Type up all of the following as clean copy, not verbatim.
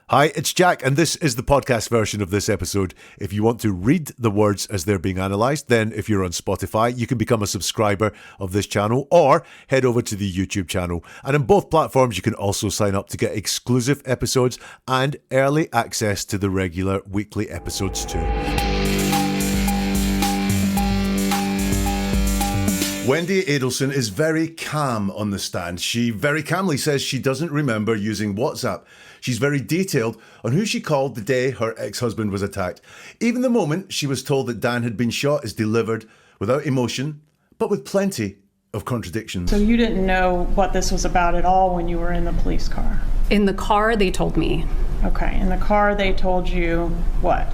Hi, it's Jack, and this is the podcast version of this episode. If you want to read the words as they're being analysed, then if you're on Spotify, you can become a subscriber of this channel or head over to the YouTube channel. And on both platforms, you can also sign up to get exclusive episodes and early access to the regular weekly episodes too. Wendi Adelson is very calm on the stand. She very calmly says she doesn't remember using WhatsApp. She's very detailed on who she called the day her ex-husband was attacked. Even the moment she was told that Dan had been shot is delivered without emotion, but with plenty of contradictions. So you didn't know what this was about at all when you were in the police car? In the car, they told me. Okay, in the car they told you what?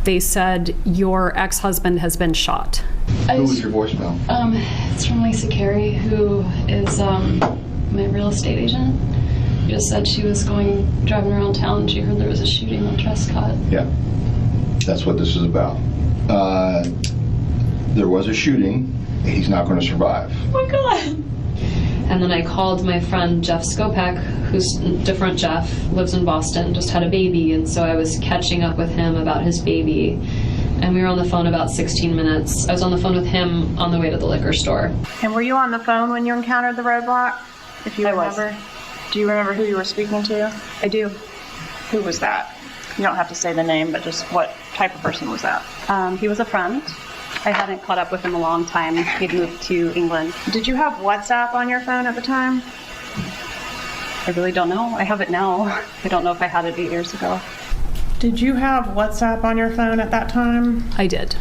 They said, your ex-husband has been shot. Who was your voicemail? It's from Lisa Carey, who is my real estate agent. She just said she was driving around town and she heard there was a shooting on Trescott. Yeah, that's what this is about. There was a shooting. He's not going to survive. Oh my God. And then I called my friend Jeff Skopek, who's different Jeff, lives in Boston, just had a baby, and so I was catching up with him about his baby. And we were on the phone about 16 minutes. I was on the phone with him on the way to the liquor store. And were you on the phone when you encountered the roadblock? If you remember? Do you remember who you were speaking to? I do. Who was that? You don't have to say the name, but just what type of person was that? He was a friend. I hadn't caught up with him a long time. He'd moved to England. Did you have WhatsApp on your phone at the time? I really don't know. I have it now. I don't know if I had it 8 years ago. Did you have WhatsApp on your phone at that time? I did.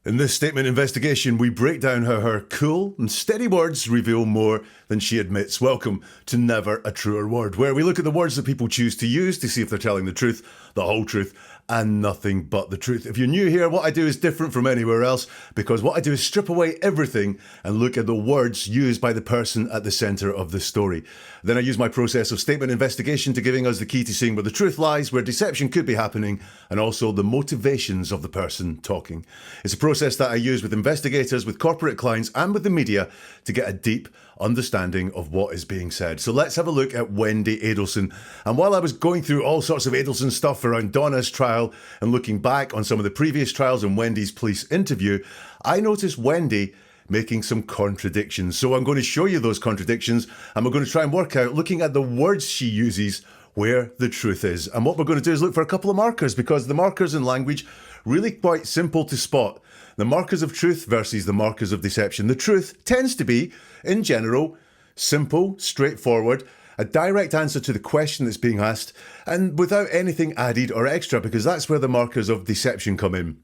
In this statement investigation, we break down how her cool and steady words reveal more than she admits. Welcome to Never a Truer Word, where we look at the words that people choose to use to see if they're telling the truth, the whole truth, and nothing but the truth. If you're new here, what I do is different from anywhere else, because what I do is strip away everything and look at the words used by the person at the centre of the story. Then I use my process of statement investigation to giving us the key to seeing where the truth lies, where deception could be happening, and also the motivations of the person talking. It's a process that I use with investigators, with corporate clients, and with the media to get a deep understanding of what is being said. So let's have a look at Wendi Adelson. And while I was going through all sorts of Adelson stuff around Donna's trial and looking back on some of the previous trials and Wendy's police interview, I noticed Wendi making some contradictions. So I'm going to show you those contradictions, and we're going to try and work out, looking at the words she uses, where the truth is. And what we're going to do is look for a couple of markers, because the markers in language really quite simple to spot. The markers of truth versus the markers of deception. The truth tends to be, in general, simple, straightforward, a direct answer to the question that's being asked, and without anything added or extra, because that's where the markers of deception come in.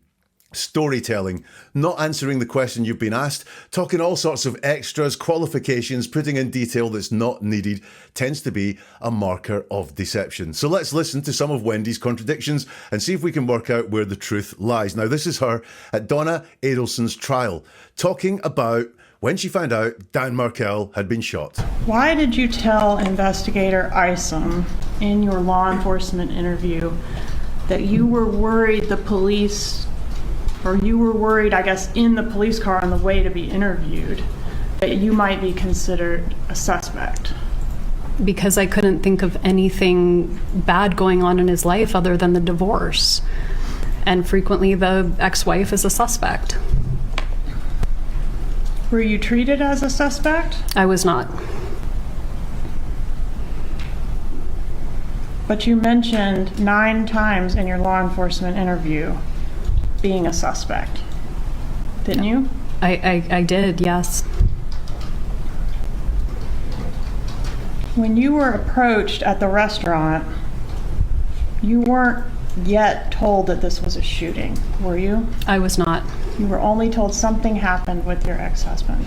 Storytelling, not answering the question you've been asked, talking all sorts of extras, qualifications, putting in detail that's not needed, tends to be a marker of deception. So let's listen to some of Wendy's contradictions and see if we can work out where the truth lies. Now, this is her at Donna Adelson's trial, talking about when she found out Dan Markel had been shot. Why did you tell investigator Isom in your law enforcement interview that you were worried the police, or you were worried, I guess, in the police car on the way to be interviewed, that you might be considered a suspect? Because I couldn't think of anything bad going on in his life other than the divorce. And frequently the ex-wife is a suspect. Were you treated as a suspect? I was not. But you mentioned 9 times in your law enforcement interview being a suspect, didn't you? I did, yes. When you were approached at the restaurant, you weren't yet told that this was a shooting, were you? I was not. You were only told something happened with your ex-husband.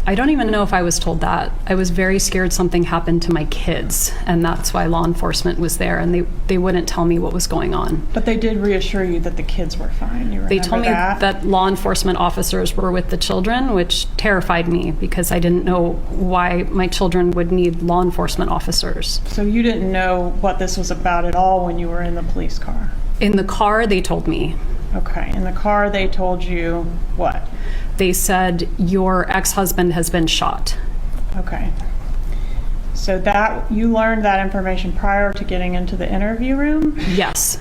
I don't even know if I was told that. I was very scared something happened to my kids, and that's why law enforcement was there, and they wouldn't tell me what was going on. But they did reassure you that the kids were fine. You remember They told me that law enforcement officers were with the children, which terrified me because I didn't know why my children would need law enforcement officers. So you didn't know what this was about at all when you were in the police car? In the car, they told me. Okay, in the car they told you what? They said, your ex-husband has been shot. Okay. So that you learned that information prior to getting into the interview room? Yes.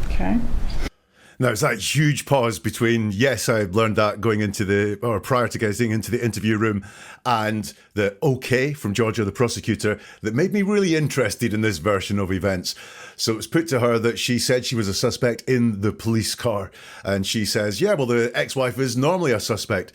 Okay. Now, it's that huge pause between, yes, I learned that going into or prior to getting into the interview room, and the okay from Georgia, the prosecutor, that made me really interested in this version of events. So it was put to her that she said she was a suspect in the police car. And she says, yeah, well, the ex-wife is normally a suspect.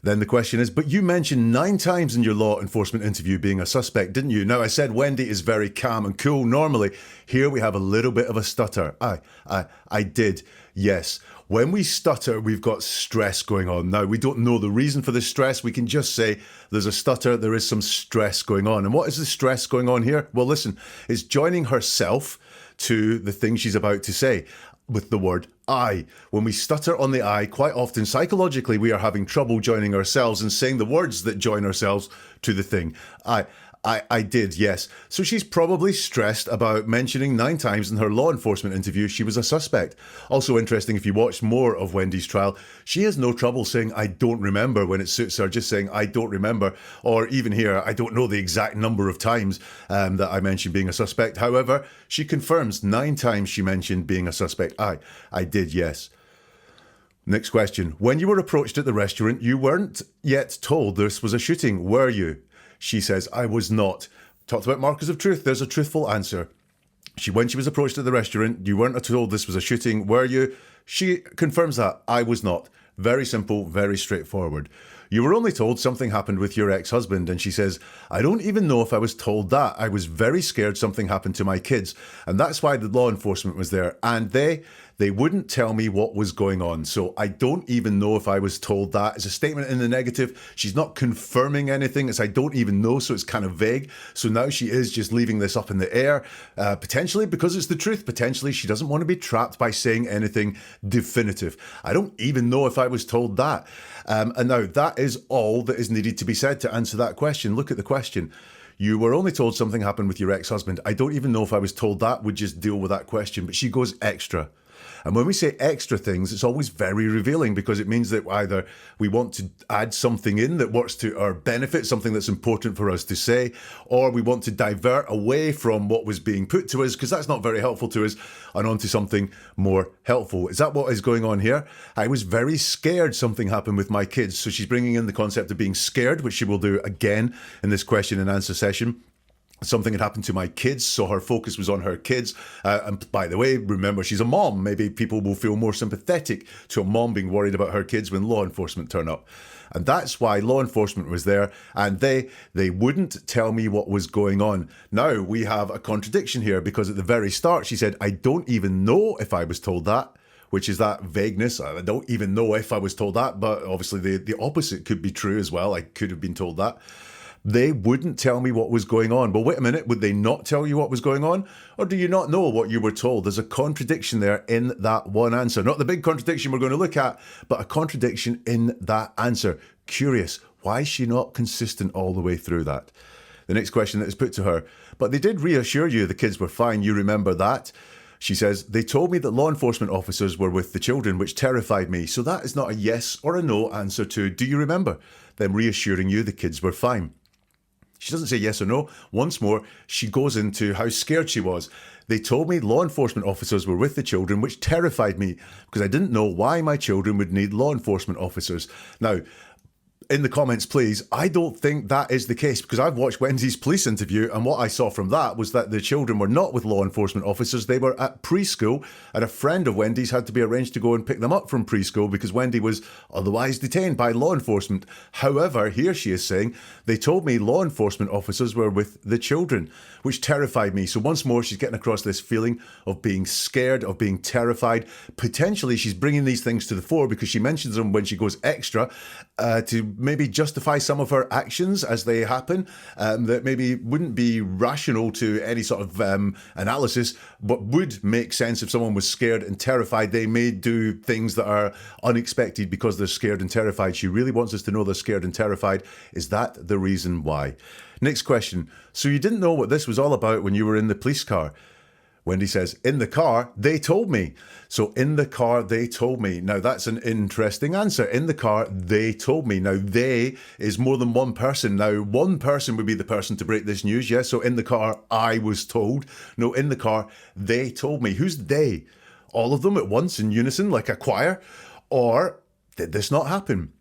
Then the question is, but you mentioned 9 times in your law enforcement interview being a suspect, didn't you? Now, I said Wendy is very calm and cool normally. Here we have a little bit of a stutter. I did. Yes. When we stutter, we've got stress going on. Now, we don't know the reason for the stress. We can just say there's a stutter, there is some stress going on. And what is the stress going on here? Well, listen, it's joining herself to the thing she's about to say with the word I. When we stutter on the I, quite often psychologically we are having trouble joining ourselves and saying the words that join ourselves to the thing. I did, yes. So she's probably stressed about mentioning 9 times in her law enforcement interview she was a suspect. Also interesting, if you watch more of Wendy's trial, she has no trouble saying I don't remember when it suits her, just saying I don't remember. Or even here, I don't know the exact number of times that I mentioned being a suspect. However, she confirms 9 times she mentioned being a suspect. I did, yes. Next question. When you were approached at the restaurant, you weren't yet told this was a shooting, were you? She says, I was not. Talked about markers of truth. There's a truthful answer. When she was approached at the restaurant, you weren't told this was a shooting, were you? She confirms that. I was not. Very simple, very straightforward. You were only told something happened with your ex-husband, and she says, I don't even know if I was told that. I was very scared something happened to my kids, and that's why the law enforcement was there. And they wouldn't tell me what was going on. So I don't even know if I was told that. It's a statement in the negative. She's not confirming anything. It's I don't even know, so it's kind of vague. So now she is just leaving this up in the air, potentially because it's the truth. Potentially she doesn't want to be trapped by saying anything definitive. I don't even know if I was told that. And now that is all that is needed to be said to answer that question. Look at the question. You were only told something happened with your ex-husband. I don't even know if I was told that. Would just deal with that question. But she goes extra. And when we say extra things, it's always very revealing because it means that either we want to add something in that works to our benefit, something that's important for us to say, or we want to divert away from what was being put to us because that's not very helpful to us and onto something more helpful. Is that what is going on here? I was very scared something happened with my kids. So she's bringing in the concept of being scared, which she will do again in this question and answer session. Something had happened to my kids, so her focus was on her kids. And by the way, remember, she's a mom. Maybe people will feel more sympathetic to a mom being worried about her kids when law enforcement turn up. And that's why law enforcement was there, and they wouldn't tell me what was going on. Now, we have a contradiction here, because at the very start, she said, I don't even know if I was told that, which is that vagueness. I don't even know if I was told that, but obviously the opposite could be true as well. I could have been told that. They wouldn't tell me what was going on. But wait a minute, would they not tell you what was going on? Or do you not know what you were told? There's a contradiction there in that one answer. Not the big contradiction we're going to look at, but a contradiction in that answer. Curious, why is she not consistent all the way through that? The next question that is put to her, but they did reassure you the kids were fine, you remember that? She says, they told me that law enforcement officers were with the children, which terrified me. So that is not a yes or a no answer to, do you remember them reassuring you the kids were fine? She doesn't say yes or no. Once more, she goes into how scared she was. They told me law enforcement officers were with the children, which terrified me because I didn't know why my children would need law enforcement officers. Now, in the comments, please, I don't think that is the case because I've watched Wendy's police interview and what I saw from that was that the children were not with law enforcement officers. They were at preschool and a friend of Wendy's had to be arranged to go and pick them up from preschool because Wendy was otherwise detained by law enforcement. However, here she is saying, they told me law enforcement officers were with the children, which terrified me. So once more, she's getting across this feeling of being scared, of being terrified. Potentially, she's bringing these things to the fore because she mentions them when she goes extra to maybe justify some of her actions as they happen that maybe wouldn't be rational to any sort of analysis, but would make sense if someone was scared and terrified. They may do things that are unexpected because they're scared and terrified. She really wants us to know they're scared and terrified. Is that the reason why? Next question. So you didn't know what this was all about when you were in the police car? Wendy says, in the car, they told me. So in the car, they told me. Now, that's an interesting answer. In the car, they told me. Now, they is more than one person. Now, one person would be the person to break this news. Yes. So in the car, I was told. No, in the car, they told me. Who's they? All of them at once in unison, like a choir? Or did this not happen?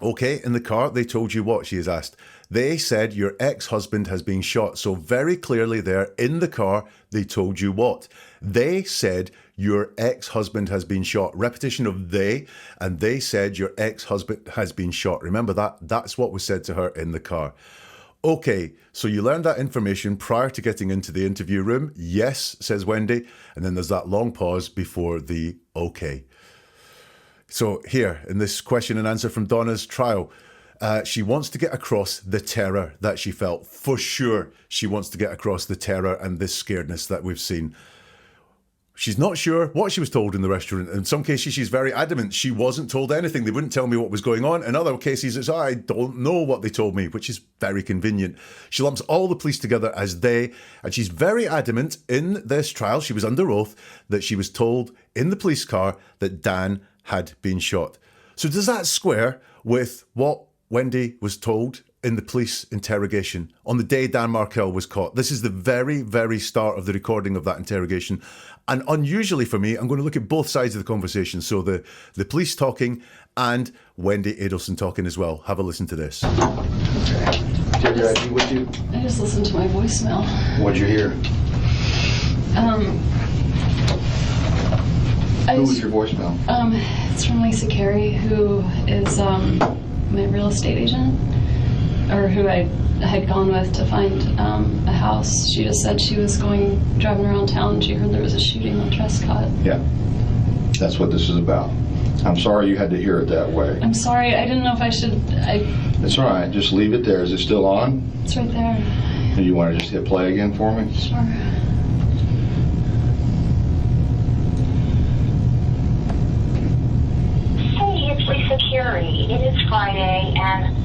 Okay, in the car, they told you what, she has asked. They said your ex-husband has been shot. So very clearly there, in the car, they told you what? They said your ex-husband has been shot. Repetition of they, and they said your ex-husband has been shot. Remember that? That's what was said to her in the car. Okay, so you learned that information prior to getting into the interview room. Yes, says Wendy. And then there's that long pause before the okay. So here, in this question and answer from Donna's trial, she wants to get across the terror that she felt. For sure, she wants to get across the terror and this scaredness that we've seen. She's not sure what she was told in the restaurant. In some cases, she's very adamant. She wasn't told anything. They wouldn't tell me what was going on. In other cases, it's, I don't know what they told me, which is very convenient. She lumps all the police together as they, and she's very adamant in this trial, she was under oath, that she was told in the police car that Dan had been shot. So does that square with what Wendy was told in the police interrogation on the day Dan Markell was caught? This is the very, very start of the recording of that interrogation. And unusually for me, I'm going to look at both sides of the conversation. So the police talking and Wendi Adelson talking as well. Have a listen to this. Okay. Do you have your ID with you? I just listened to my voicemail. What'd you hear? Who was your voicemail? It's from Lisa Carey, who is my real estate agent, or who I had gone with to find a house. She just said she was driving around town and she heard there was a shooting on Trescott. Yeah. That's what this is about. I'm sorry you had to hear it that way. I'm sorry, I didn't know if I should. It's all right. Just leave it there. Is it still on? It's right there. Do you want to just hit play again for me? Sure. Hey, it's Lisa Carey. It is Friday, and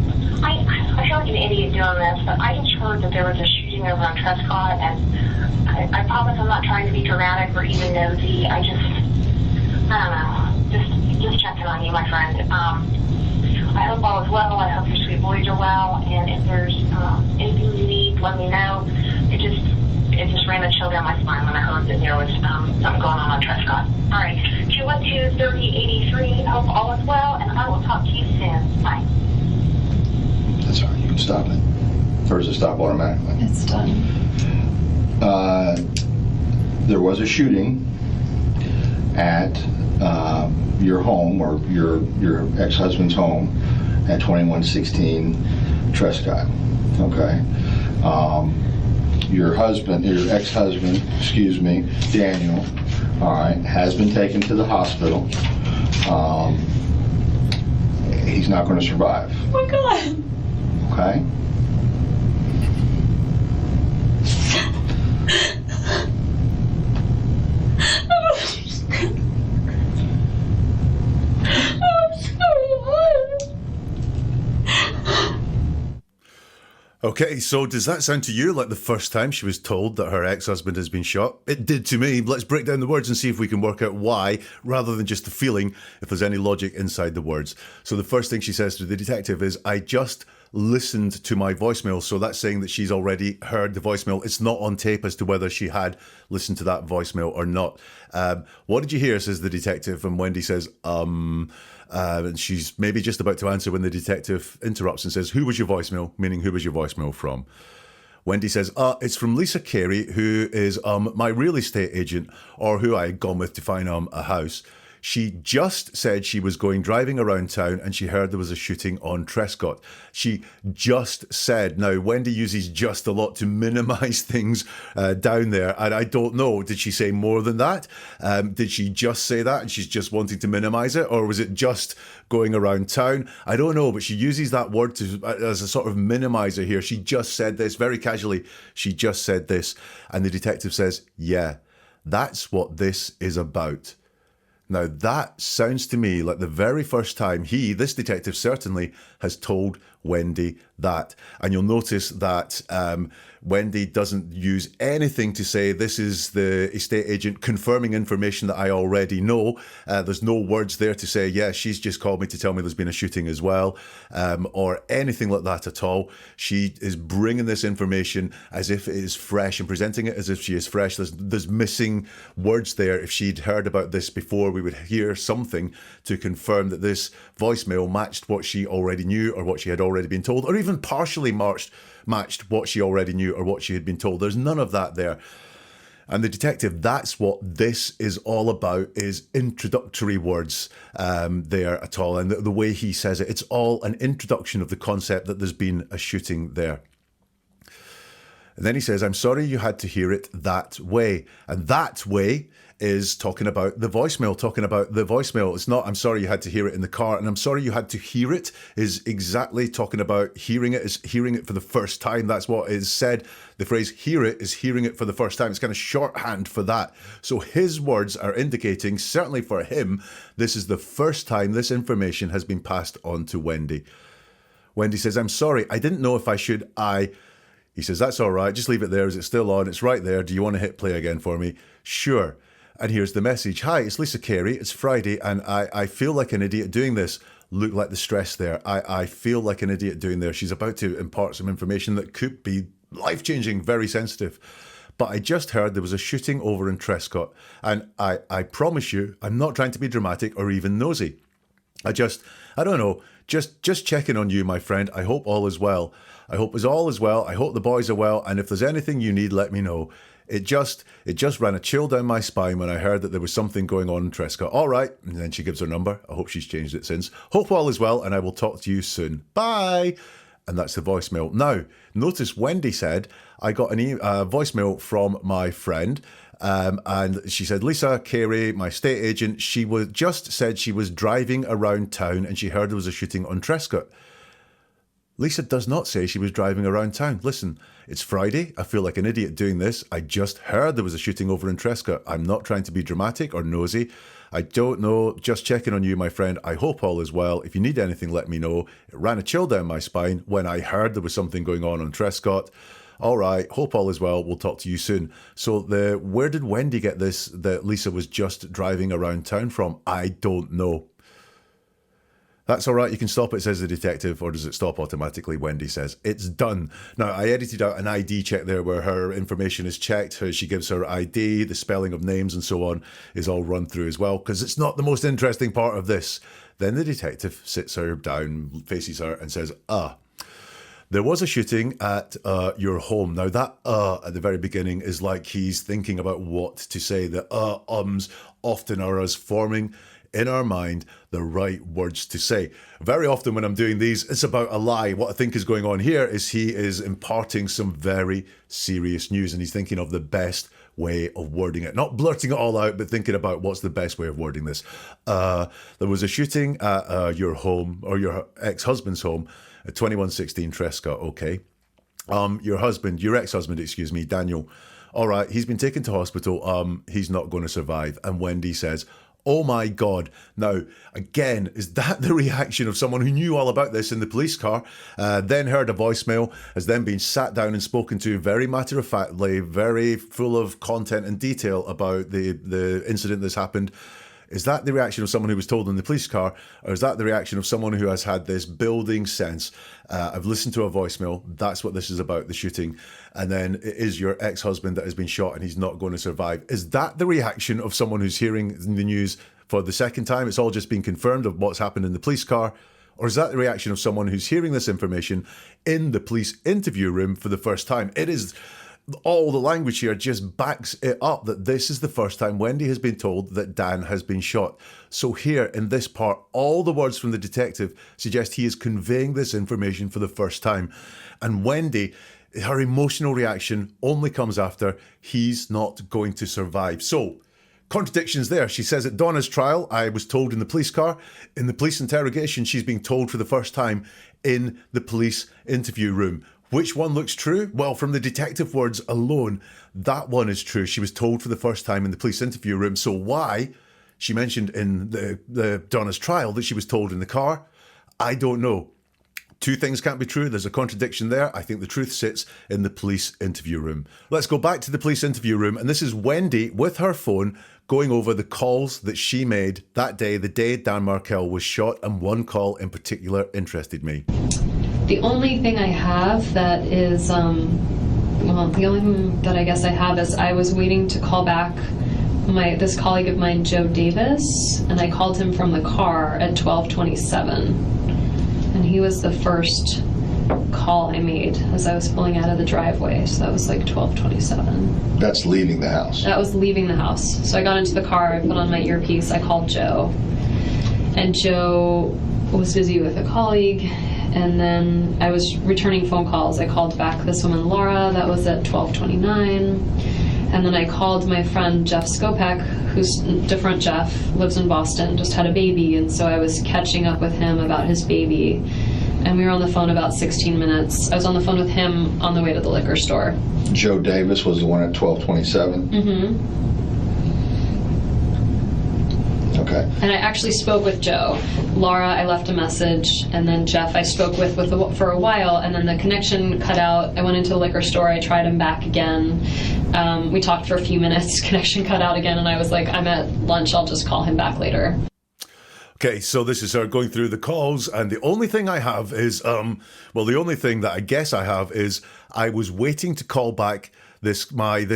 I feel like an idiot doing this, but I just heard that there was a shooting over on Trescott, and I promise I'm not trying to be dramatic or even nosy. I don't know, just checking on you, my friend. I hope all is well. I hope your sweet boys are well, and if there's anything you need, let me know. It just ran a chill down my spine when I heard that there was something going on Trescott. All right, 212-3083. Hope all is well, and I will talk to you soon. Bye. That's all right. You can stop it. Or does it stop automatically? It's done. There was a shooting at your home, or your ex-husband's home, at 2116 Trescott. Okay. Your ex-husband, Daniel, all right, has been taken to the hospital. He's not going to survive. Oh my God. Okay? Okay, so does that sound to you like the first time she was told that her ex-husband has been shot? It did to me. Let's break down the words and see if we can work out why, rather than just the feeling, if there's any logic inside the words. So the first thing she says to the detective is, I just listened to my voicemail. So that's saying that she's already heard the voicemail. It's not on tape as to whether she had listened to that voicemail or not. What did you hear, says the detective, and Wendy says, and she's maybe just about to answer when the detective interrupts and says, who was your voicemail? Meaning, who was your voicemail from? Wendy says, it's from Lisa Carey, who is my real estate agent, or who I had gone with to find a house. She just said she was driving around town and she heard there was a shooting on Trescott. She just said. Now, Wendy uses just a lot to minimize things down there. And I don't know, did she say more than that? Did she just say that and she's just wanting to minimize it? Or was it just going around town? I don't know, but she uses that word as a sort of minimizer here. She just said this very casually. She just said this. And the detective says, yeah, that's what this is about. Now, that sounds to me like the very first time this detective certainly, has told Wendy that. And you'll notice that Wendy doesn't use anything to say this is the estate agent confirming information that I already know. There's no words there to say, yeah, she's just called me to tell me there's been a shooting as well, or anything like that at all. She is bringing this information as if it is fresh and presenting it as if she is fresh. There's missing words there. If she'd heard about this before, we would hear something to confirm that this voicemail matched what she already knew or what she had already been told, or even partially matched what she already knew or what she had been told. There's none of that there. And the detective, that's what this is all about, is introductory words there at all. And the way he says it, it's all an introduction of the concept that there's been a shooting there. And then he says, I'm sorry you had to hear it that way. And that way is talking about the voicemail. It's not, I'm sorry you had to hear it in the car. And I'm sorry you had to hear it is exactly talking about hearing it, is hearing it for the first time. That's what is said. The phrase hear it is hearing it for the first time. It's kind of shorthand for that. So his words are indicating, certainly for him, this is the first time this information has been passed on to Wendy. Wendy says, I'm sorry, I didn't know if I should. He says, that's all right. Just leave it there. Is it still on? It's right there. Do you want to hit play again for me? Sure. And here's the message. Hi, it's Lisa Carey. It's Friday, and I feel like an idiot doing this. Look like the stress there. I feel like an idiot doing there. She's about to impart some information that could be life-changing, very sensitive. But I just heard there was a shooting over in Trescott, and I promise you, I'm not trying to be dramatic or even nosy. I don't know, just checking on you, my friend. I hope all is well. I hope all is well. I hope the boys are well. And if there's anything you need, let me know. It just ran a chill down my spine when I heard that there was something going on in Trescott. All right. And then she gives her number. I hope she's changed it since. Hope all is well, and I will talk to you soon. Bye. And that's the voicemail. Now, notice Wendy said, I got a voicemail from my friend. And she said, Lisa Carey, my estate agent, she just said she was driving around town and she heard there was a shooting on Trescott. Lisa does not say she was driving around town. Listen, it's Friday. I feel like an idiot doing this. I just heard there was a shooting over in Trescott. I'm not trying to be dramatic or nosy. I don't know. Just checking on you, my friend. I hope all is well. If you need anything, let me know. It ran a chill down my spine when I heard there was something going on Trescott. All right. Hope all is well. We'll talk to you soon. So where did Wendy get this that Lisa was just driving around town from? I don't know. That's all right, you can stop it, says the detective, or does it stop automatically? Wendy says, it's done. Now, I edited out an ID check there where her information is checked, she gives her ID, the spelling of names and so on is all run through as well, because it's not the most interesting part of this. Then the detective sits her down, faces her and says, there was a shooting at your home. Now that at the very beginning is like he's thinking about what to say. The ums often are us forming in our mind the right words to say. Very often when I'm doing these, it's about a lie. What I think is going on here is he is imparting some very serious news and he's thinking of the best way of wording it. Not blurting it all out, but thinking about what's the best way of wording this. There was a shooting at your home, or your ex-husband's home, at 2116 Trescott, okay. Your ex-husband, Daniel. All right, he's been taken to hospital. He's not going to survive. And Wendy says, oh my God. Now, again, is that the reaction of someone who knew all about this in the police car, then heard a voicemail, has then been sat down and spoken to very matter-of-factly, very full of content and detail about the incident that's happened? Is that the reaction of someone who was told in the police car, or is that the reaction of someone who has had this building sense? I've listened to a voicemail. That's what this is about, the shooting. And then it is your ex-husband that has been shot and he's not going to survive. Is that the reaction of someone who's hearing the news for the second time? It's all just been confirmed of what's happened in the police car. Or is that the reaction of someone who's hearing this information in the police interview room for the first time? It is... all the language here just backs it up that this is the first time Wendy has been told that Dan has been shot. So here in this part, all the words from the detective suggest he is conveying this information for the first time. And Wendy, her emotional reaction only comes after he's not going to survive. So, contradictions there. She says at Donna's trial, I was told in the police car. In the police interrogation, she's being told for the first time in the police interview room. Which one looks true? Well, from the detective words alone, that one is true. She was told for the first time in the police interview room. So why she mentioned in the Donna's trial that she was told in the car, I don't know. Two things can't be true. There's a contradiction there. I think the truth sits in the police interview room. Let's go back to the police interview room. And this is Wendy with her phone going over the calls that she made that day, the day Dan Markel was shot. And one call in particular interested me. The only thing I have that is, the only thing that I guess I have is I was waiting to call back this colleague of mine, Joe Davis, and I called him from the car at 12:27. And he was the first call I made as I was pulling out of the driveway. So that was like 12:27. That's leaving the house. That was leaving the house. So I got into the car, I put on my earpiece, I called Joe. And Joe was busy with a colleague. And then I was returning phone calls. I called back this woman, Laura, that was at 12:29. And then I called my friend Jeff Skopek, who's different Jeff, lives in Boston, just had a baby, and so I was catching up with him about his baby. And we were on the phone about 16 minutes. I was on the phone with him on the way to the liquor store. Joe Davis was the one at 12:27? Mm-hmm. Okay. And I actually spoke with Joe. Laura, I left a message, and then Jeff I spoke with for a while, and then the connection cut out. I went into the liquor store, I tried him back again. We talked for a few minutes, connection cut out again, and I was like, I'm at lunch, I'll just call him back later. Okay, so this is her going through the calls, and the only thing I have is, the only thing that I guess I have is I was waiting to call back this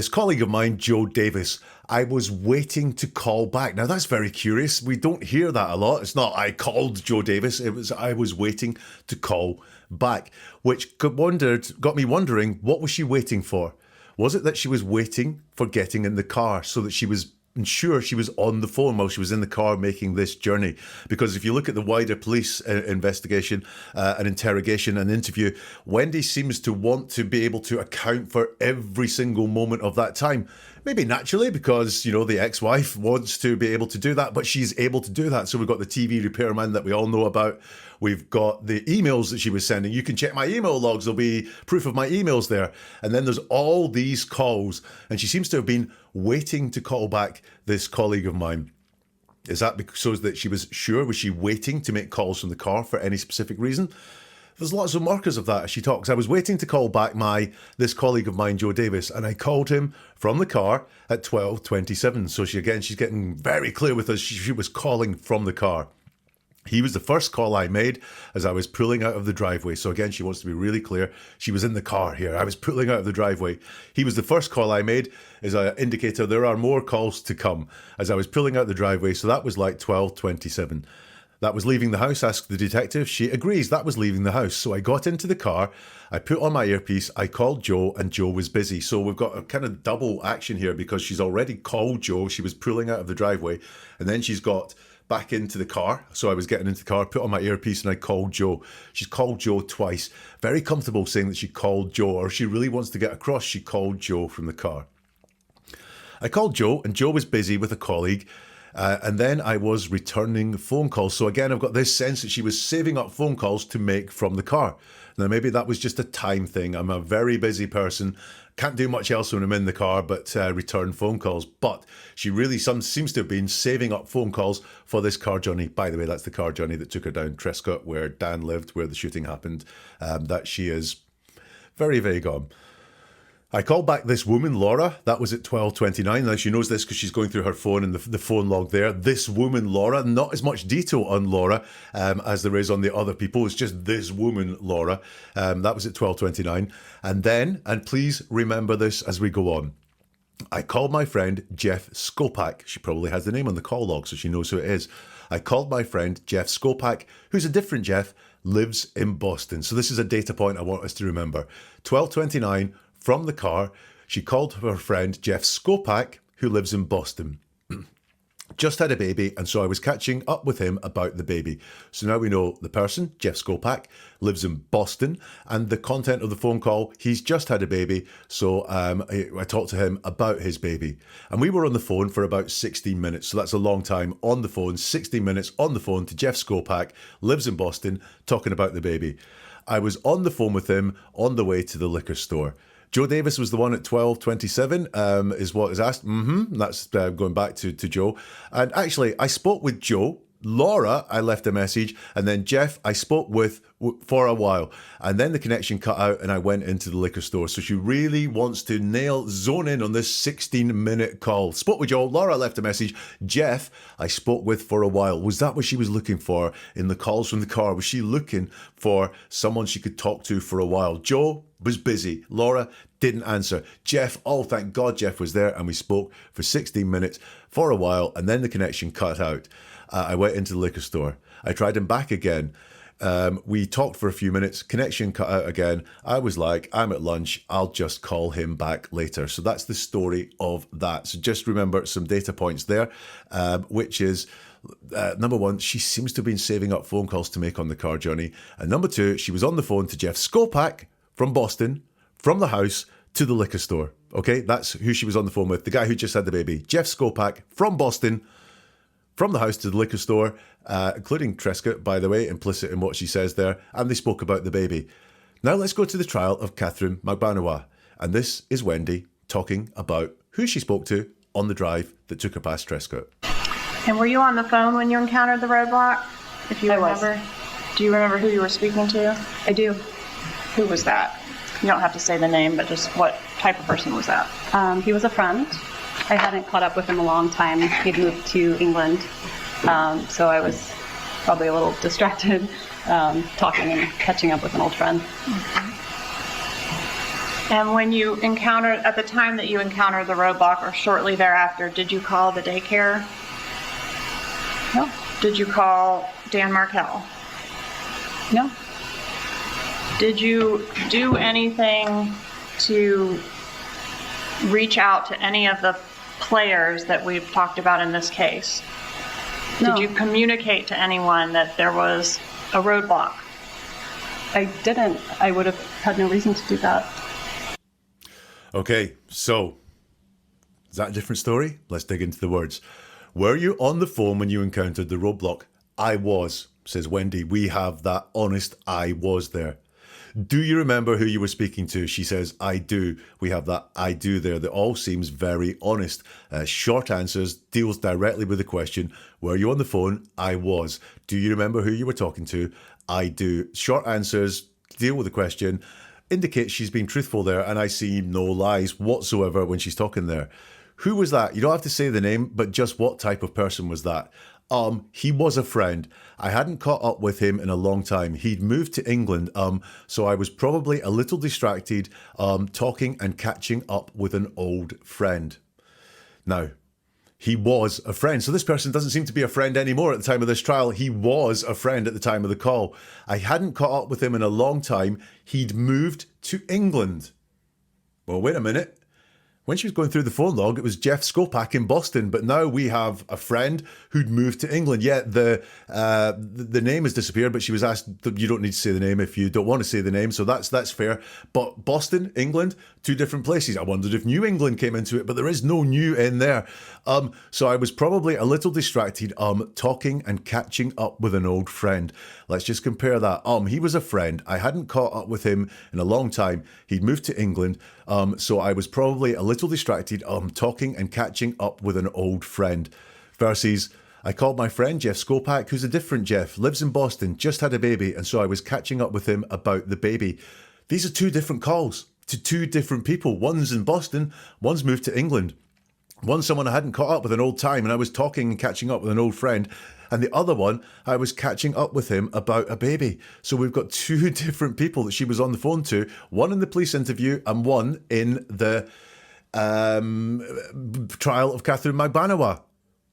colleague of mine, Joe Davis. I was waiting to call back. Now that's very curious. We don't hear that a lot. It's not I called Joe Davis. It was I was waiting to call back, which got me wondering, what was she waiting for? Was it that she was waiting for getting in the car so that she was ensure she was on the phone while she was in the car making this journey? Because if you look at the wider police investigation, an interrogation, an interview, Wendy seems to want to be able to account for every single moment of that time. Maybe naturally because, the ex-wife wants to be able to do that, but she's able to do that. So we've got the TV repairman that we all know about. We've got the emails that she was sending. You can check my email logs. There'll be proof of my emails there. And then there's all these calls. And she seems to have been waiting to call back this colleague of mine. Is that because that she was sure? Was she waiting to make calls from the car for any specific reason? There's lots of markers of that as she talks. I was waiting to call back this colleague of mine, Joe Davis, and I called him from the car at 12:27. So she's getting very clear with us. She was calling from the car. He was the first call I made as I was pulling out of the driveway. So again, she wants to be really clear. She was in the car here. I was pulling out of the driveway. He was the first call I made as an indicator there are more calls to come as I was pulling out the driveway. So that was like 12:27. That was leaving the house, asked the detective. She agrees that was leaving the house. So I got into the car, I put on my earpiece, I called Joe, and Joe was busy. So we've got a kind of double action here because she's already called Joe. She was pulling out of the driveway, and then she's got back into the car. So I was getting into the car, put on my earpiece, and I called Joe. She's called Joe twice. Very comfortable saying that she called Joe, or she really wants to get across, she called Joe from the car. I called Joe, and Joe was busy with a colleague. And then I was returning phone calls. So again, I've got this sense that she was saving up phone calls to make from the car. Now, maybe that was just a time thing. I'm a very busy person. Can't do much else when I'm in the car but return phone calls. But she really seems to have been saving up phone calls for this car journey. By the way, that's the car journey that took her down Trescott, where Dan lived, where the shooting happened. That she is very vague on. I called back this woman, Laura. That was at 12:29. Now, she knows this because she's going through her phone and the phone log there. This woman, Laura. Not as much detail on Laura as there is on the other people. It's just this woman, Laura. That was at 12:29. And then, and please remember this as we go on, I called my friend Jeff Skopak. She probably has the name on the call log, so she knows who it is. I called my friend Jeff Skopak, who's a different Jeff, lives in Boston. So this is a data point I want us to remember. 12:29. From the car, she called her friend Jeff Skopak, who lives in Boston. Just had a baby, and so I was catching up with him about the baby. So now we know the person, Jeff Skopak, lives in Boston, and the content of the phone call, he's just had a baby, so I talked to him about his baby. And we were on the phone for about 16 minutes, so that's a long time on the phone, 16 minutes on the phone to Jeff Skopak, lives in Boston, talking about the baby. I was on the phone with him on the way to the liquor store. Joe Davis was the one at 12:27, is what is asked. That's going back to Joe. And actually, I spoke with Joe. Laura, I left a message. And then Jeff, I spoke with for a while. And then the connection cut out and I went into the liquor store. So she really wants to zone in on this 16-minute call. Spoke with Joe. Laura left a message. Jeff, I spoke with for a while. Was that what she was looking for in the calls from the car? Was she looking for someone she could talk to for a while? Joe was busy. Laura didn't answer. Jeff, oh, thank God Jeff was there. And we spoke for 16 minutes for a while. And then the connection cut out. I went into the liquor store. I tried him back again. We talked for a few minutes, connection cut out again. I was like, I'm at lunch, I'll just call him back later. So that's the story of that. So just remember some data points there, which is, number one, she seems to have been saving up phone calls to make on the car journey. And number two, she was on the phone to Jeff Skopak from Boston, from the house to the liquor store. Okay, that's who she was on the phone with, the guy who just had the baby. Jeff Skopak from Boston, from the house to the liquor store, including Trescott, by the way, implicit in what she says there, and they spoke about the baby. Now let's go to the trial of Catherine Magbanawa, and this is Wendy talking about who she spoke to on the drive that took her past Trescott. And were you on the phone when you encountered the roadblock? If you remember. Do you remember who you were speaking to? I do. Who was that? You don't have to say the name, but just what type of person was that? He was a friend. I hadn't caught up with him a long time. He'd moved to England, so I was probably a little distracted talking and catching up with an old friend. And when you encountered, at the time that you encountered the roadblock or shortly thereafter, did you call the daycare? No. Did you call Dan Markell? No. Did you do anything to reach out to any of the players that we've talked about in this case? No. Did you communicate to anyone that there was a roadblock? I didn't. I would have had no reason to do that. Okay, so is that a different story? Let's dig into the words. Were you on the phone when you encountered the roadblock? I was, says Wendy. We have that honest I was there. Do you remember who you were speaking to? She says, I do. We have that I do there. That all seems very honest. Short answers, deals directly with the question. Were you on the phone? I was. Do you remember who you were talking to? I do. Short answers, deal with the question, indicates she's being truthful there, and I see no lies whatsoever when she's talking there. Who was that? You don't have to say the name, but just what type of person was that? He was a friend. I hadn't caught up with him in a long time. He'd moved to England, so I was probably a little distracted, talking and catching up with an old friend. Now, he was a friend. So this person doesn't seem to be a friend anymore at the time of this trial. He was a friend at the time of the call. I hadn't caught up with him in a long time. He'd moved to England. Well, wait a minute. When she was going through the phone log, it was Jeff Skopak in Boston, but now we have a friend who'd moved to England. Yeah, the name has disappeared, but she was asked, you don't need to say the name if you don't want to say the name, so that's fair. But Boston, England, two different places. I wondered if New England came into it, but there is no new in there. So I was probably a little distracted, talking and catching up with an old friend. Let's just compare that. He was a friend. I hadn't caught up with him in a long time. He'd moved to England. So I was probably a little distracted, talking and catching up with an old friend. Versus, I called my friend Jeff Skopak, who's a different Jeff, lives in Boston, just had a baby, and so I was catching up with him about the baby. These are two different calls to two different people. One's in Boston, one's moved to England. One's someone I hadn't caught up with an old time, and I was talking and catching up with an old friend. And the other one, I was catching up with him about a baby. So we've got two different people that she was on the phone to, one in the police interview and one in the trial of Catherine Magbanawa.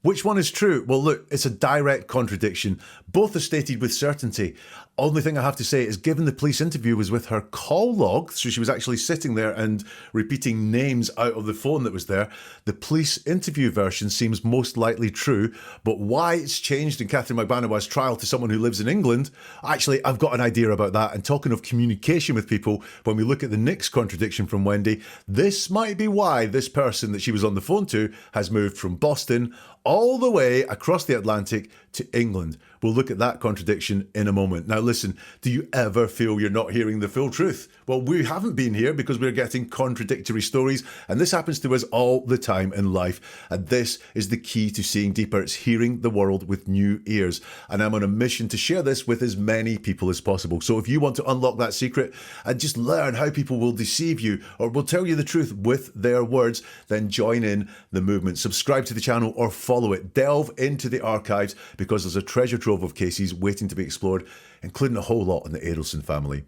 Which one is true? Well, look, it's a direct contradiction. Both are stated with certainty. Only thing I have to say is, given the police interview was with her call log, so she was actually sitting there and repeating names out of the phone that was there, the police interview version seems most likely true. But why it's changed in Catherine Magbanawa's trial to someone who lives in England, actually, I've got an idea about that. And talking of communication with people, when we look at the next contradiction from Wendy, this might be why this person that she was on the phone to has moved from Boston all the way across the Atlantic to England. We'll look at that contradiction in a moment. Now listen, do you ever feel you're not hearing the full truth? Well, we haven't been here because we're getting contradictory stories, and this happens to us all the time in life. And this is the key to seeing deeper. It's hearing the world with new ears. And I'm on a mission to share this with as many people as possible. So if you want to unlock that secret and just learn how people will deceive you or will tell you the truth with their words, then join in the movement. Subscribe to the channel or follow it. Delve into the archives because there's a treasure trove of cases waiting to be explored, including a whole lot on the Adelson family.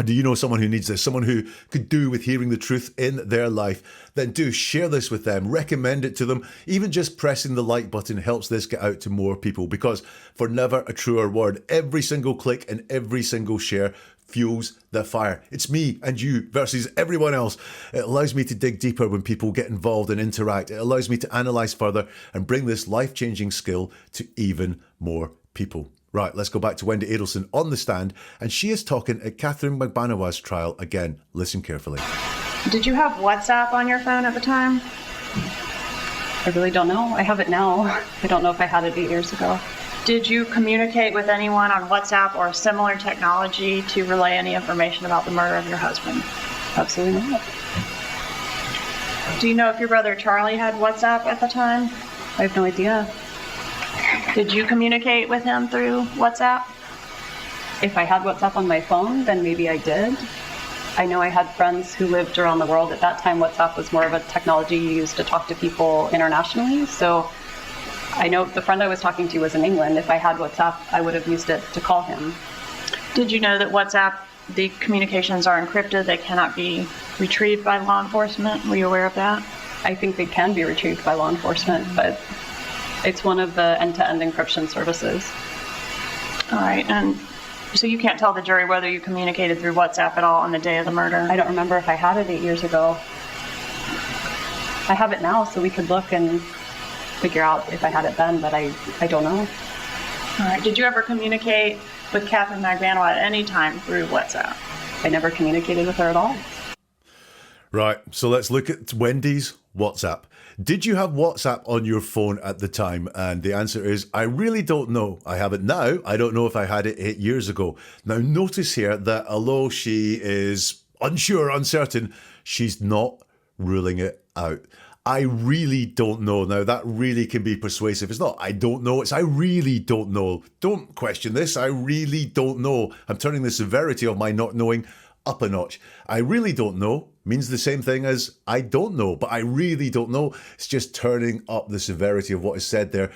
Do you know someone who needs this? Someone who could do with hearing the truth in their life? Then do share this with them. Recommend it to them. Even just pressing the like button helps this get out to more people, because for never a truer word, every single click and every single share fuels the fire. It's me and you versus everyone else. It allows me to dig deeper when people get involved and interact. It allows me to analyze further and bring this life-changing skill to even more people. Right, let's go back to Wendi Adelson on the stand, and she is talking at Catherine Magbanawaz's trial again. Listen carefully. Did you have WhatsApp on your phone at the time? I really don't know. I have it now. I don't know if I had it 8 years ago. Did you communicate with anyone on WhatsApp or similar technology to relay any information about the murder of your husband? Absolutely not. Do you know if your brother Charlie had WhatsApp at the time? I have no idea. Did you communicate with him through WhatsApp? If I had WhatsApp on my phone, then maybe I did. I know I had friends who lived around the world. At that time, WhatsApp was more of a technology you used to talk to people internationally. So I know the friend I was talking to was in England. If I had WhatsApp, I would have used it to call him. Did you know that WhatsApp, the communications are encrypted, they cannot be retrieved by law enforcement? Were you aware of that? I think they can be retrieved by law enforcement, but it's one of the end-to-end encryption services. All right, and so you can't tell the jury whether you communicated through WhatsApp at all on the day of the murder? I don't remember if I had it 8 years ago. I have it now, so we could look and figure out if I had it then, but I don't know. All right, did you ever communicate with Catherine Magbanawaz at any time through WhatsApp? I never communicated with her at all. Right, so let's look at Wendy's WhatsApp. Did you have WhatsApp on your phone at the time? And the answer is, I really don't know. I have it now. I don't know if I had it 8 years ago. Now, notice here that although she is unsure, uncertain, she's not ruling it out. I really don't know. Now, that really can be persuasive. It's not, I don't know. It's, I really don't know. Don't question this. I really don't know. I'm turning the severity of my not knowing up a notch. I really don't know means the same thing as I don't know, but I really don't know. It's just turning up the severity of what is said there.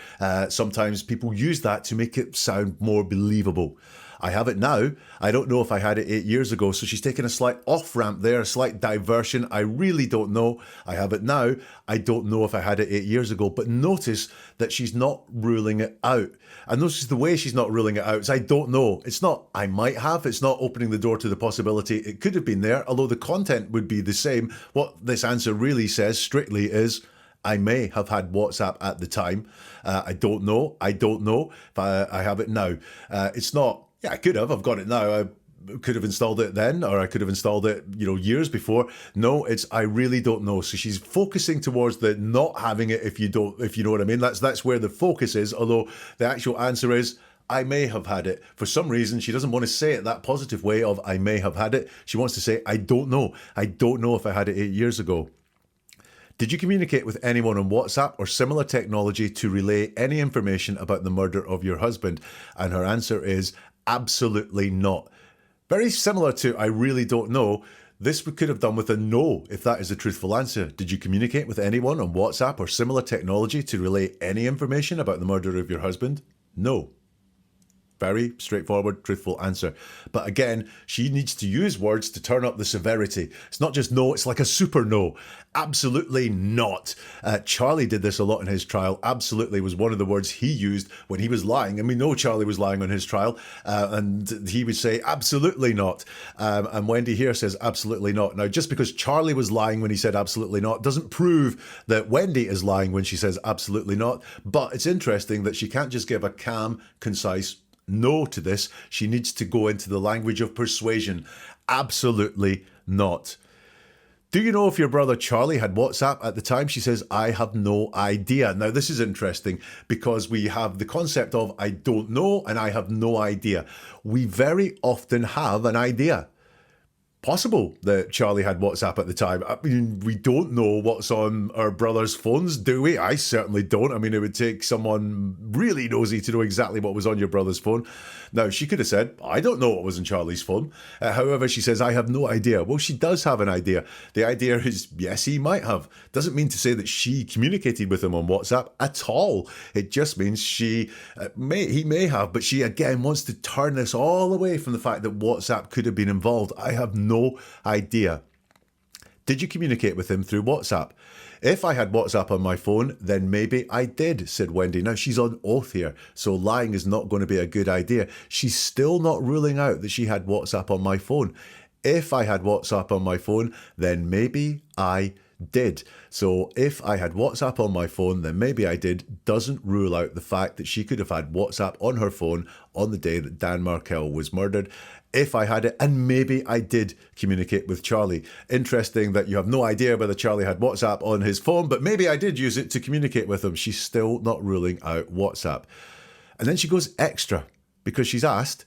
Sometimes people use that to make it sound more believable. I have it now. I don't know if I had it 8 years ago. So she's taken a slight off ramp there, a slight diversion. I really don't know. I have it now. I don't know if I had it 8 years ago. But notice that she's not ruling it out. And notice the way she's not ruling it out is I don't know. It's not I might have. It's not opening the door to the possibility it could have been there, although the content would be the same. What this answer really says strictly is I may have had WhatsApp at the time. I don't know. I don't know if I have it now. It's not, yeah, I could have. I've got it now. I could have installed it then, or I could have installed it, years before. No, it's I really don't know. So she's focusing towards the not having it. If you know what I mean. That's where the focus is. Although the actual answer is I may have had it. For some reason, she doesn't want to say it that positive way of I may have had it. She wants to say I don't know. I don't know if I had it 8 years ago. Did you communicate with anyone on WhatsApp or similar technology to relay any information about the murder of your husband? And her answer is absolutely not. Very similar to I really don't know. This we could have done with a no if that is a truthful answer. Did you communicate with anyone on WhatsApp or similar technology to relay any information about the murder of your husband? No. Very straightforward, truthful answer. But again, she needs to use words to turn up the severity. It's not just no, it's like a super no. Absolutely not. Charlie did this a lot in his trial. Absolutely was one of the words he used when he was lying. And we know Charlie was lying on his trial. And he would say, absolutely not. And Wendy here says, absolutely not. Now, just because Charlie was lying when he said absolutely not doesn't prove that Wendy is lying when she says absolutely not. But it's interesting that she can't just give a calm, concise no to this. She needs to go into the language of persuasion. Absolutely not. Do you know if your brother Charlie had WhatsApp at the time? She says, I have no idea. Now, this is interesting because we have the concept of I don't know and I have no idea. We very often have an idea. Possible that Charlie had WhatsApp at the time. I mean, we don't know what's on our brother's phones, do we? I certainly don't. I mean, it would take someone really nosy to know exactly what was on your brother's phone. Now, she could have said, I don't know what was on Charlie's phone. However, she says, I have no idea. Well, she does have an idea. The idea is, yes, he might have. Doesn't mean to say that she communicated with him on WhatsApp at all. It just means he may have, but she again wants to turn this all away from the fact that WhatsApp could have been involved. I have no idea. Did you communicate with him through WhatsApp? If I had WhatsApp on my phone, then maybe I did, said Wendy. Now, she's on oath here, so lying is not going to be a good idea. She's still not ruling out that she had WhatsApp on my phone. If I had WhatsApp on my phone, then maybe I did. So if I had WhatsApp on my phone, then maybe I did, doesn't rule out the fact that she could have had WhatsApp on her phone on the day that Dan Markel was murdered. If I had it, and maybe I did communicate with Charlie. Interesting that you have no idea whether Charlie had WhatsApp on his phone, but maybe I did use it to communicate with him. She's still not ruling out WhatsApp. And then she goes extra because she's asked,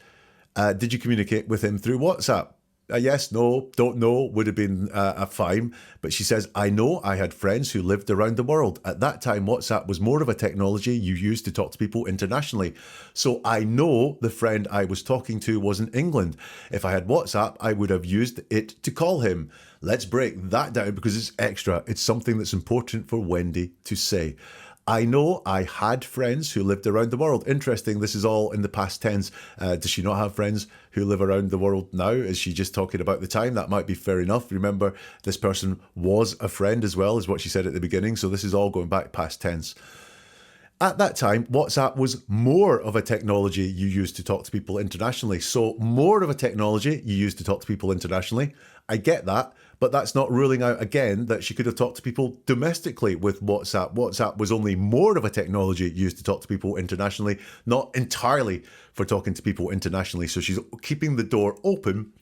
did you communicate with him through WhatsApp? Yes, no, don't know would have been a fine. But she says, I know I had friends who lived around the world. At that time, WhatsApp was more of a technology you used to talk to people internationally. So I know the friend I was talking to was in England. If I had WhatsApp, I would have used it to call him. Let's break that down because it's extra. It's something that's important for Wendy to say. I know I had friends who lived around the world. Interesting, this is all in the past tense. Does she not have friends who live around the world now? Is she just talking about the time? That might be fair enough. Remember, this person was a friend as well, is what she said at the beginning. So this is all going back past tense. At that time, WhatsApp was more of a technology you used to talk to people internationally. So more of a technology you used to talk to people internationally. I get that, but that's not ruling out again that she could have talked to people domestically with WhatsApp. WhatsApp was only more of a technology used to talk to people internationally, not entirely for talking to people internationally. So she's keeping the door open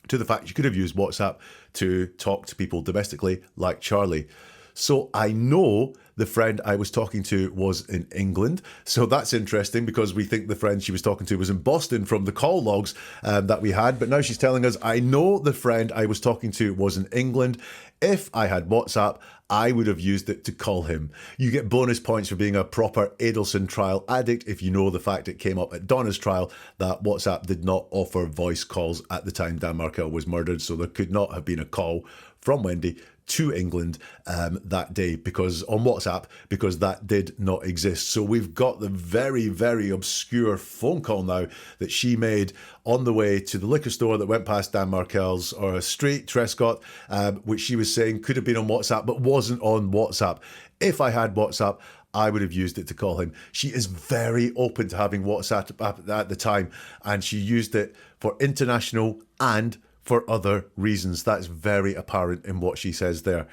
to the fact she could have used WhatsApp to talk to people domestically like Charlie. So I know the friend I was talking to was in England. So that's interesting because we think the friend she was talking to was in Boston from the call logs that we had. But now she's telling us, I know the friend I was talking to was in England. If I had WhatsApp, I would have used it to call him. You get bonus points for being a proper Adelson trial addict if you know the fact it came up at Donna's trial that WhatsApp did not offer voice calls at the time Dan Markel was murdered. So there could not have been a call from Wendy to England that day because on WhatsApp, because that did not exist. So we've got the very, very obscure phone call now that she made on the way to the liquor store that went past Dan Markel's street, Trescott, which she was saying could have been on WhatsApp, but wasn't on WhatsApp. If I had WhatsApp, I would have used it to call him. She is very open to having WhatsApp at the time, and she used it for international and for other reasons. That's very apparent in what she says there.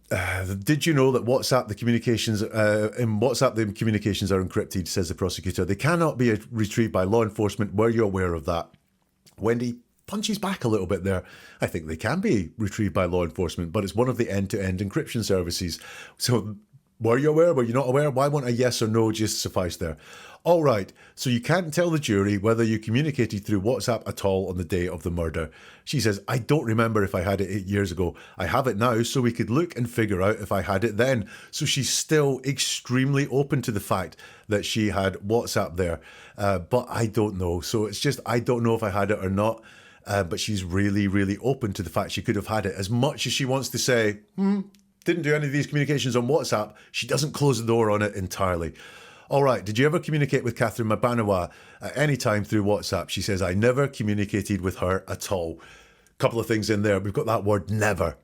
Did you know that WhatsApp, the communications are encrypted, says the prosecutor. They cannot be retrieved by law enforcement. Were you aware of that? Wendy punches back a little bit there. I think they can be retrieved by law enforcement, but it's one of the end-to-end encryption services. So were you aware? Were you not aware? Why won't a yes or no just suffice there? All right, so you can't tell the jury whether you communicated through WhatsApp at all on the day of the murder. She says, I don't remember if I had it 8 years ago. I have it now, so we could look and figure out if I had it then. So she's still extremely open to the fact that she had WhatsApp there, but I don't know. So it's just, I don't know if I had it or not. But she's really, really open to the fact she could have had it. As much as she wants to say, didn't do any of these communications on WhatsApp, she doesn't close the door on it entirely. All right, did you ever communicate with Catherine Mabanawa at any time through WhatsApp? She says, I never communicated with her at all. Couple of things in there. We've got that word never.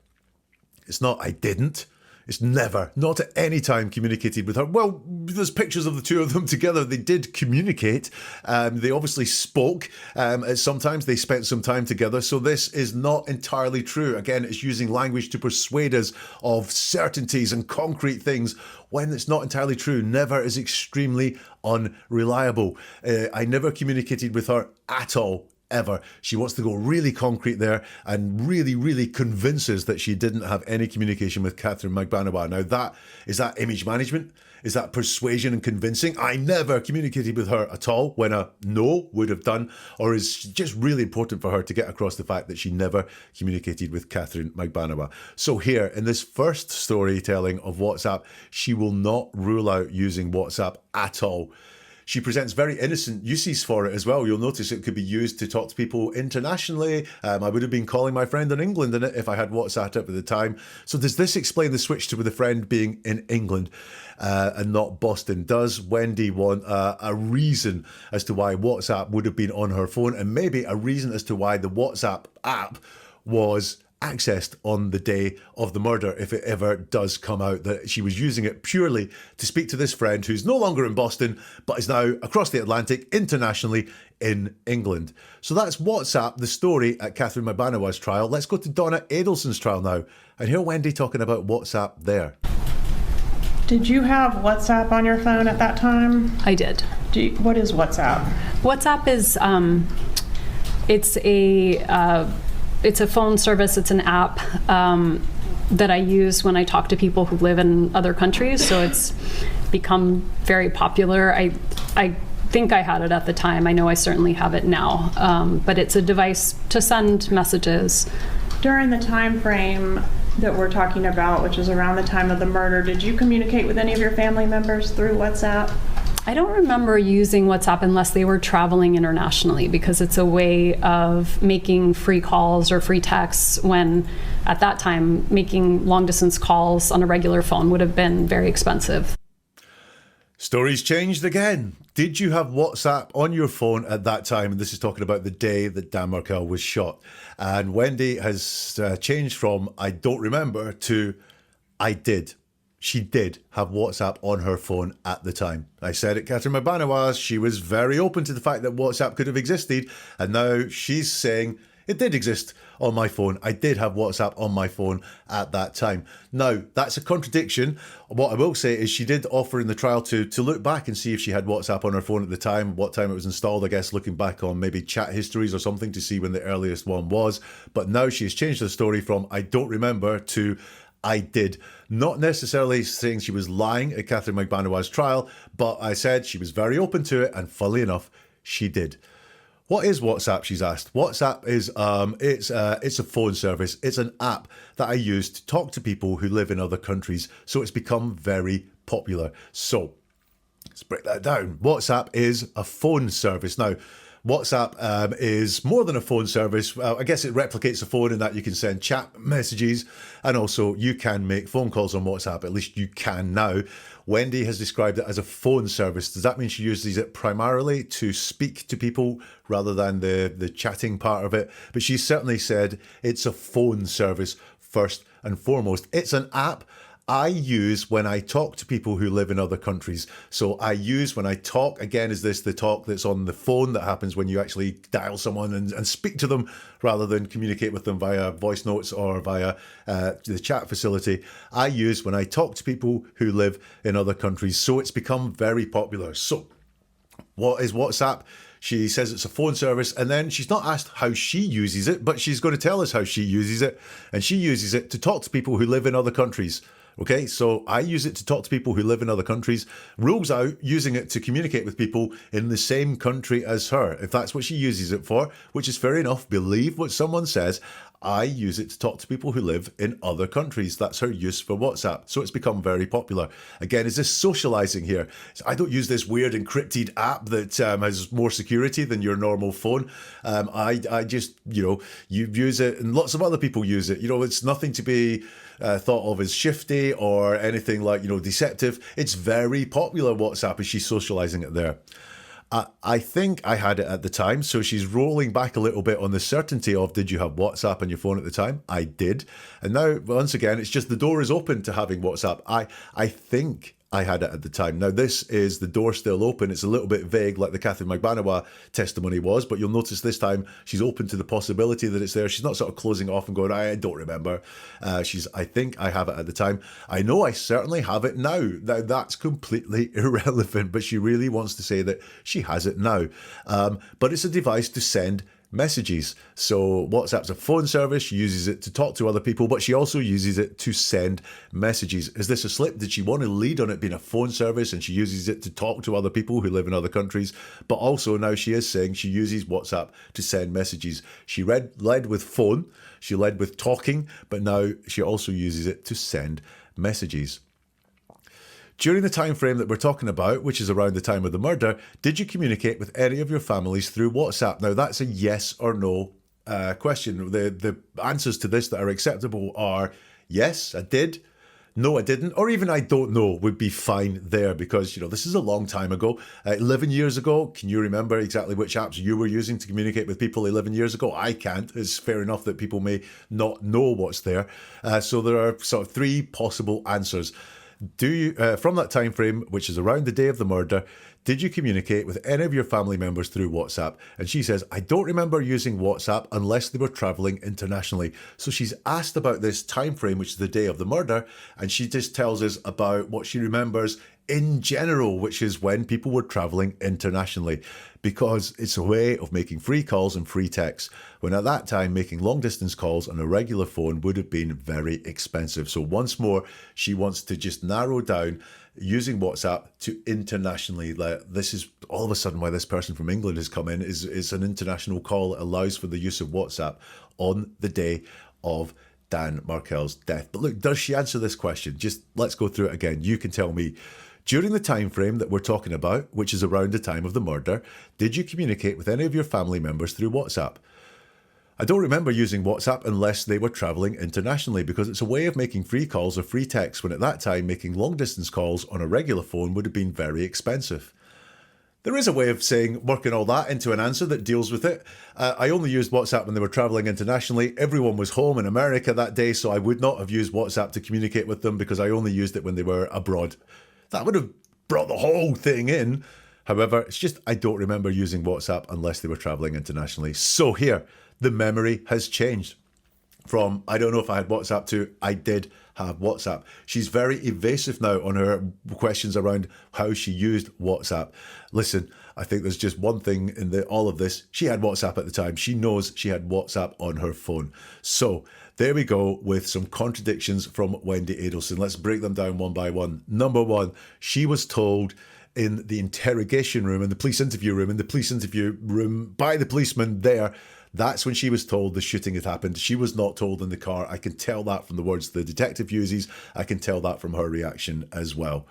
It's not I didn't. It's never, not at any time communicated with her. Well, there's pictures of the two of them together. They did communicate. They obviously spoke. Sometimes they spent some time together. So this is not entirely true. Again, it's using language to persuade us of certainties and concrete things when it's not entirely true. Never is extremely unreliable. I never communicated with her at all. ever. She wants to go really concrete there and really, really convinces that she didn't have any communication with Catherine Magbanua. Now, is that image management? Is that persuasion and convincing? I never communicated with her at all when a no would have done, or is it just really important for her to get across the fact that she never communicated with Catherine Magbanua? So here, in this first storytelling of WhatsApp, she will not rule out using WhatsApp at all. She presents very innocent uses for it as well. You'll notice it could be used to talk to people internationally. I would have been calling my friend in England in it if I had WhatsApp at the time. So does this explain the switch to with a friend being in England and not Boston? Does Wendy want a reason as to why WhatsApp would have been on her phone, and maybe a reason as to why the WhatsApp app was accessed on the day of the murder, if it ever does come out that she was using it purely to speak to this friend who's no longer in Boston but is now across the Atlantic internationally in England? So that's WhatsApp, the story at Catherine Magbanua's trial. Let's go to Donna Adelson's trial now and hear Wendy talking about WhatsApp there. Did you have WhatsApp on your phone at that time? I did. What is WhatsApp? WhatsApp is it's a phone service. It's an app that I use when I talk to people who live in other countries. So it's become very popular. I think I had it at the time. I know I certainly have it now. But it's a device to send messages. During the time frame that we're talking about, which is around the time of the murder, did you communicate with any of your family members through WhatsApp? I don't remember using WhatsApp unless they were traveling internationally, because it's a way of making free calls or free texts when, at that time, making long-distance calls on a regular phone would have been very expensive. Stories changed again. Did you have WhatsApp on your phone at that time? And this is talking about the day that Dan Markel was shot. And Wendy has changed from I don't remember to I did. She did have WhatsApp on her phone at the time. I said at Catherine Magbanua, she was very open to the fact that WhatsApp could have existed. And now she's saying it did exist on my phone. I did have WhatsApp on my phone at that time. Now, that's a contradiction. What I will say is she did offer in the trial to look back and see if she had WhatsApp on her phone at the time, what time it was installed, I guess, looking back on maybe chat histories or something to see when the earliest one was. But now she's changed the story from I don't remember to I did. Not necessarily saying she was lying at Catherine Magbanua's trial, but I said she was very open to it, and funnily enough, she did. What is WhatsApp, she's asked. WhatsApp is it's a phone service. It's an app that I use to talk to people who live in other countries. So it's become very popular. So let's break that down. WhatsApp is a phone service. Now, WhatsApp is more than a phone service. I guess it replicates a phone in that you can send chat messages, and also you can make phone calls on WhatsApp. At least you can now. Wendy has described it as a phone service. Does that mean she uses it primarily to speak to people rather than the chatting part of it? But she certainly said it's a phone service first and foremost. It's an app I use when I talk to people who live in other countries. So I use when I talk, again, is this the talk that's on the phone that happens when you actually dial someone and speak to them rather than communicate with them via voice notes or via the chat facility. I use when I talk to people who live in other countries. So it's become very popular. So what is WhatsApp? She says it's a phone service, and then she's not asked how she uses it, but she's going to tell us how she uses it. And she uses it to talk to people who live in other countries. Okay, so I use it to talk to people who live in other countries, rules out using it to communicate with people in the same country as her. If that's what she uses it for, which is fair enough, believe what someone says. I use it to talk to people who live in other countries. That's her use for WhatsApp. So it's become very popular. Again, is this socializing here? So I don't use this weird encrypted app that has more security than your normal phone. I just, you use it, and lots of other people use it. It's nothing to be thought of as shifty or anything like, deceptive. It's very popular, WhatsApp. Is she socializing it there? I think I had it at the time, so she's rolling back a little bit on the certainty of, did you have WhatsApp on your phone at the time? I did. And now, once again, it's just the door is open to having WhatsApp. I think I had it at the time. Now, this is the door still open. It's a little bit vague, like the Catherine Magbanua testimony was, but you'll notice this time she's open to the possibility that it's there. She's not sort of closing off and going, I don't remember. I think I have it at the time. I know I certainly have it now. Now, that's completely irrelevant, but she really wants to say that she has it now. But it's a device to send messages. So WhatsApp's a phone service. She uses it to talk to other people, but she also uses it to send messages. Is this a slip? Did she want to lead on it being a phone service and she uses it to talk to other people who live in other countries? But also now she is saying she uses WhatsApp to send messages. She led with phone, she led with talking, but now she also uses it to send messages. During the time frame that we're talking about, which is around the time of the murder, did you communicate with any of your families through WhatsApp? Now, that's a yes or no question. The answers to this that are acceptable are yes, I did, no, I didn't, or even I don't know would be fine there because, this is a long time ago. 11 years ago, can you remember exactly which apps you were using to communicate with people 11 years ago? I can't. It's fair enough that people may not know what's there. So there are sort of three possible answers. Do you, from that time frame, which is around the day of the murder, did you communicate with any of your family members through WhatsApp? And she says, I don't remember using WhatsApp unless they were traveling internationally. So she's asked about this time frame, which is the day of the murder, and she just tells us about what she remembers in general, which is when people were traveling internationally, because it's a way of making free calls and free texts, when at that time making long distance calls on a regular phone would have been very expensive. So once more, she wants to just narrow down using WhatsApp to internationally. This is all of a sudden why this person from England has come in, is an international call. It allows for the use of WhatsApp on the day of Dan Markel's death. But look, does she answer this question? Just let's go through it again. You can tell me. During the time frame that we're talking about, which is around the time of the murder, did you communicate with any of your family members through WhatsApp? I don't remember using WhatsApp unless they were traveling internationally because it's a way of making free calls or free texts when at that time making long distance calls on a regular phone would have been very expensive. There is a way of working all that into an answer that deals with it. I only used WhatsApp when they were traveling internationally. Everyone was home in America that day, so I would not have used WhatsApp to communicate with them because I only used it when they were abroad. That would have brought the whole thing in. However, it's just I don't remember using WhatsApp unless they were traveling internationally. So here, the memory has changed from I don't know if I had WhatsApp to I did have WhatsApp. She's very evasive now on her questions around how she used WhatsApp. Listen, I think there's just one thing in all of this. She had WhatsApp at the time. She knows she had WhatsApp on her phone. So there we go with some contradictions from Wendi Adelson. Let's break them down one by one. Number one, she was told in the interrogation room, in the police interview room by the policeman there, that's when she was told the shooting had happened. She was not told in the car. I can tell that from the words the detective uses. I can tell that from her reaction as well.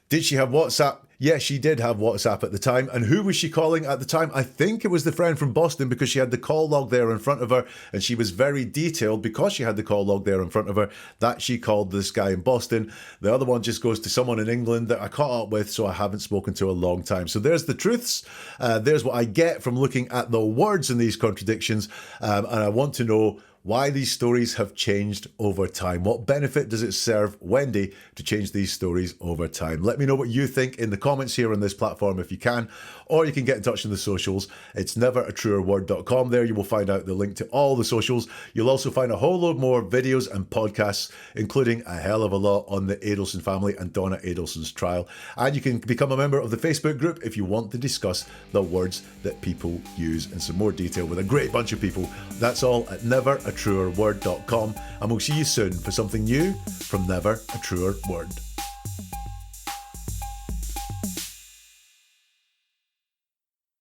Did she have WhatsApp? Yeah, she did have WhatsApp at the time. And who was she calling at the time? I think it was the friend from Boston because she had the call log there in front of her and she was very detailed because she had the call log there in front of her that she called this guy in Boston. The other one just goes to someone in England that I caught up with, so I haven't spoken to a long time. So there's the truths. There's what I get from looking at the words in these contradictions. And I want to know why these stories have changed over time. What benefit does it serve Wendy to change these stories over time? Let me know what you think in the comments here on this platform if you can, or you can get in touch in the socials. It's neveratruerword.com. There you will find out the link to all the socials. You'll also find a whole load more videos and podcasts, including a hell of a lot on the Adelson family and Donna Adelson's trial. And you can become a member of the Facebook group if you want to discuss the words that people use in some more detail with a great bunch of people. That's all at neveratruerword.com, and we'll see you soon for something new from Never a Truer Word.